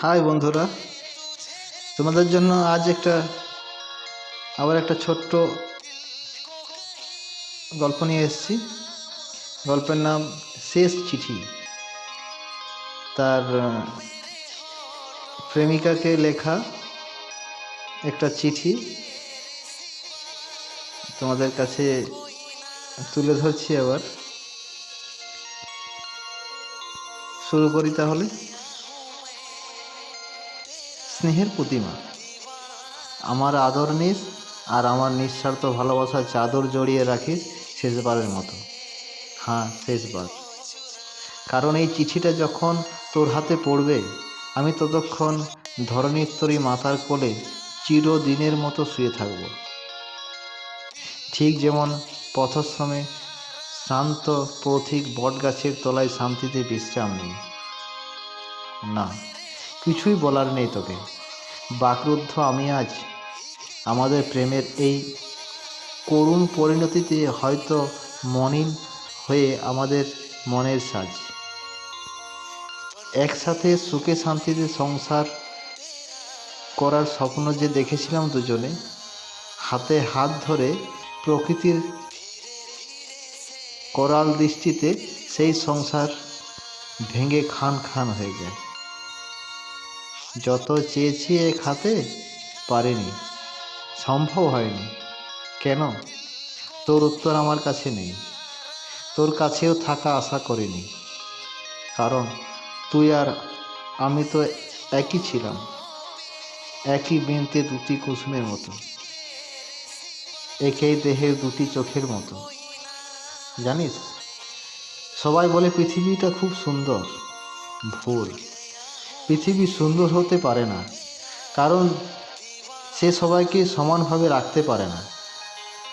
High বন্ধুরা, তোমাদের জন্য আজ আবার একটা ছোট্ট গল্প নিয়ে এসেছি। গল্পের নাম শেষ চিঠি। তার প্রেমিকাকে লেখা একটা চিঠি তোমাদের কাছে তুলে ধরছি। আবার শুরু করি তাহলে। স্নেহের প্রতিমা, আমার আদর নিস আর আমার নিঃস্বার্থ ভালোবাসার চাদর জড়িয়ে রাখিস শেষবারের মতো। হ্যাঁ, শেষবার। কারণ এই চিঠিটা যখন তোর হাতে পড়বে, আমি ততক্ষণ ধরণীস্তরী মাতার কোলে চিরদিনের মতো শুয়ে থাকব। ঠিক যেমন পথশ্রমে শ্রান্ত পথিক বটগাছের তলায় শান্তিতে বিশ্রাম নেই। না, কিছুই বলার নেই তোকে। বাকরুদ্ধ আমি আজ আমাদের প্রেমের এই করুণ পরিণতিতে হয়তো মলিন হয়ে আমাদের মনের সাজ। একসাথে সুখে শান্তিতে সংসার করার স্বপ্ন যে দেখেছিলাম দুজনে, হাতে হাত ধরে প্রকৃতির করাল দৃষ্টিতে সেই সংসার ভেঙে খান খান হয়ে যায়। যত চেয়েছি এক হাতে, পারিনি, সম্ভব হয়নি। কেন? তোর উত্তর আমার কাছে নেই, তোর কাছেও থাকা আশা করিনি। কারণ তুই আর আমি তো একই ছিলাম, একই বৃন্তে দুটি কুসুমের মতো, একই দেহের দুটি চোখের মতো। জানিস, সবাই বলে পৃথিবীটা খুব সুন্দর। ভুল। পৃথিবী সুন্দর হতে পারে না, কারণ সে সবাইকে সমানভাবে রাখতে পারে না।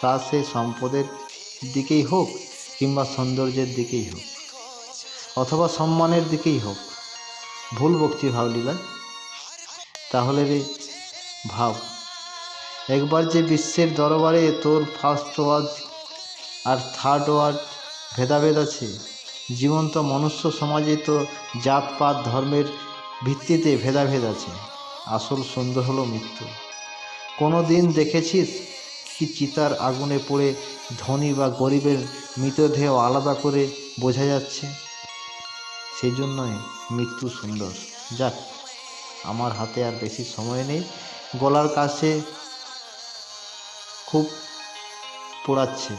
তা সে সম্পদের দিকেই হোক কিংবা সৌন্দর্যের দিকেই হোক, অথবা সম্মানের দিকেই হোক। ভুল বকছি ভাবলিবা? তাহলে রে ভাব, একবার যে বিশ্বের দরবারে তোর ফার্স্ট ওয়ার্ড আর থার্ড ওয়ার্ড ভেদাভেদ আছে, জীবন্ত মনুষ্য সমাজে তো জাতপাত ধর্মের ভিত্তিতে ভেদাভেদ আছে। আসল সুন্দর হলো মৃত্যু। কোনো দিন দেখেছিস কি চিতার আগুনে পড়ে ধনী বা গরিবের মৃতদেহ আলাদা করে বোঝা যাচ্ছে? সেই জন্যই মৃত্যু সুন্দর। যাক, আমার হাতে আর বেশি সময় নেই। গলার কাছে খুব পোড়াচ্ছে,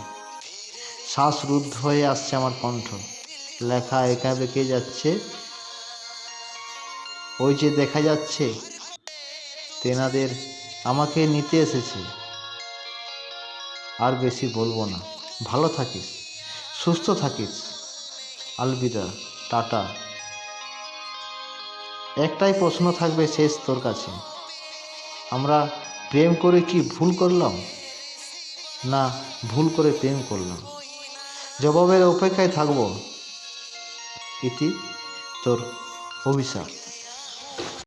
শ্বাস রুদ্ধ হয়ে আসছে আমার কণ্ঠ। লেখা একা বেঁকে যাচ্ছে। ওই যে দেখা যাচ্ছে তেনাদের আমাকে নিতে এসেছে। আর বেশি বলবো না। ভালো থাকিস, সুস্থ থাকিস। আলবিদা, টাটা। একটাই প্রশ্ন থাকবে শেষ তোর কাছে, আমরা প্রেম করে কি ভুল করলাম, না ভুল করে প্রেম করলাম? জবাবের অপেক্ষায় থাকবো। ইতি তোর অভিশাপ।